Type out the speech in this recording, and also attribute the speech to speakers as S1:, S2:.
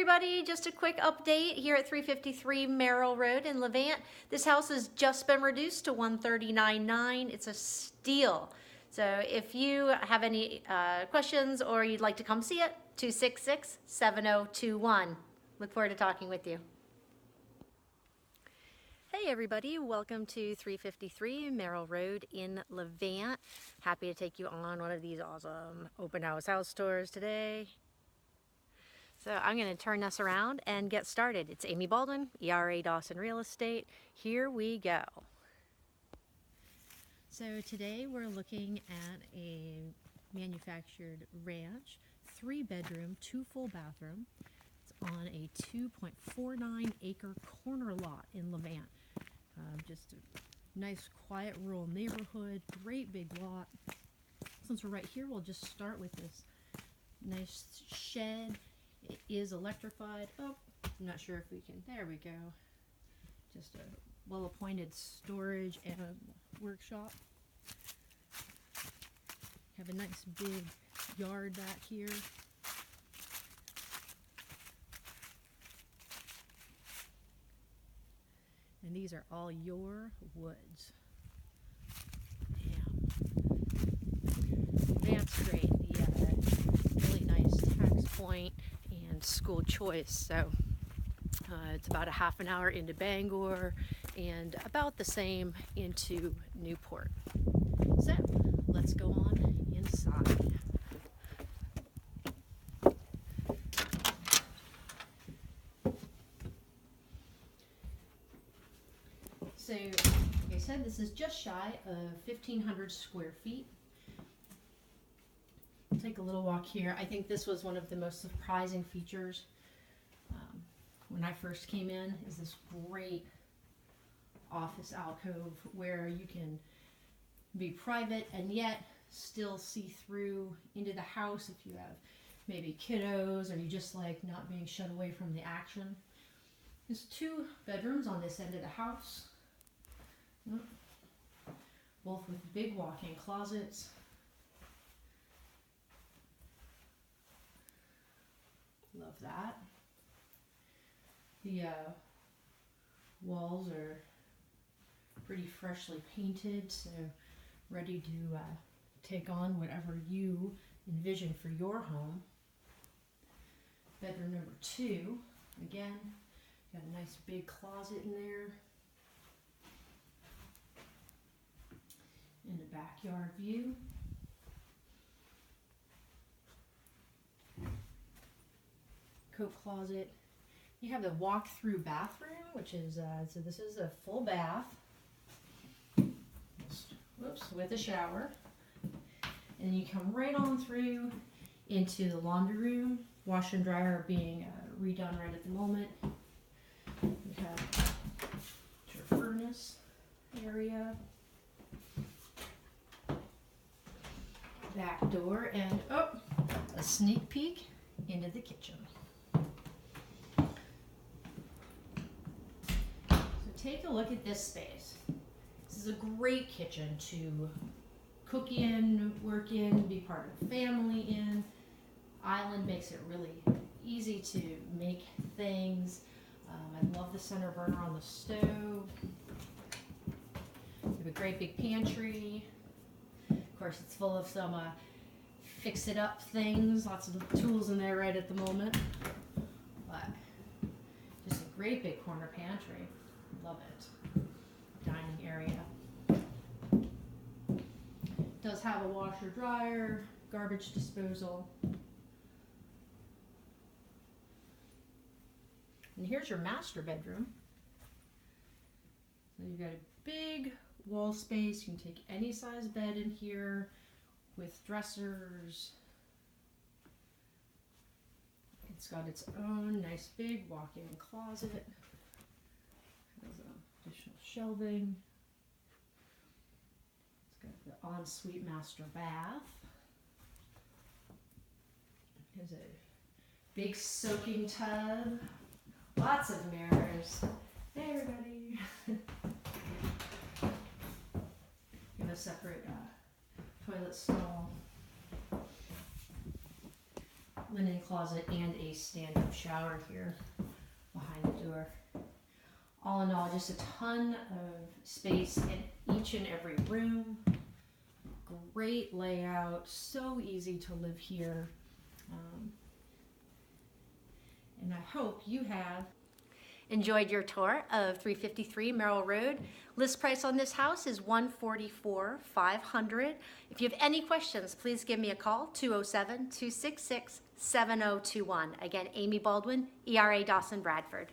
S1: everybody, just a quick update here at 353 Merrill Road in Levant. This house has just been reduced to $139,900. It's a steal. So if you have any questions or you'd like to come see it, 266-7021. Look forward to talking with you. Hey everybody, welcome to 353 Merrill Road in Levant. Happy to take you on one of these awesome open house tours today. So I'm going to turn this around and get started. It's Amy Baldwin, ERA Dawson Real Estate. Here we go. So today we're looking at a manufactured ranch, 3-bedroom, 2 full bathroom. It's on a 2.49 acre corner lot in Levant. Just a nice quiet rural neighborhood, great big lot. Since we're right here, we'll just start with this nice shed. It is electrified. Oh, I'm not sure if we can, there we go. Just a well-appointed storage and a workshop. Have a nice big yard back here. And these are all your woods. Yeah. That's great. Yeah, really nice tax point and school choice. So it's about a half an hour into Bangor and about the same into Newport. So let's go on inside. So, like I said, this is just shy of 1,500 square feet. Take a little walk here. I think this was one of the most surprising features when I first came in, is this great office alcove where you can be private and yet still see through into the house if you have maybe kiddos or you just like not being shut away from the action. There's 2 bedrooms on this end of the house. Both with big walk-in closets. Love that. The walls are pretty freshly painted, so ready to take on whatever you envision for your home. Bedroom number 2, again, got a nice big closet in there. And a backyard view. Coat closet. You have the walk-through bathroom, which is, so this is a full bath. Whoops, with a shower. And you come right on through into the laundry room. Washer and dryer being redone right at the moment. You have your furnace area. Back door and a sneak peek into the kitchen. So take a look at this space. This is a great kitchen to cook in, work in, be part of a family in. Island makes it really easy to make things. I love the center burner on the stove. You have a great big pantry. Of course, it's full of some fix-it-up things, lots of tools in there right at the moment. But just a great big corner pantry. Love it. Dining area. Does have a washer dryer, garbage disposal. And here's your master bedroom. So you've got a big wall space. You can take any size bed in here with dressers. It's got its own nice big walk-in closet. Has additional shelving. It's got the ensuite master bath. There's a big soaking tub. Lots of mirrors. Hey everybody. You have a separate toilet stall. linen closet and a stand-up shower here behind the door. All in all, just a ton of space in each and every room. Great layout, so easy to live here. And I hope you have enjoyed your tour of 353 Merrill Road. List price on this house is $144,500. If you have any questions, please give me a call, 207-266-7021. Again, Amy Baldwin, ERA Dawson Bradford.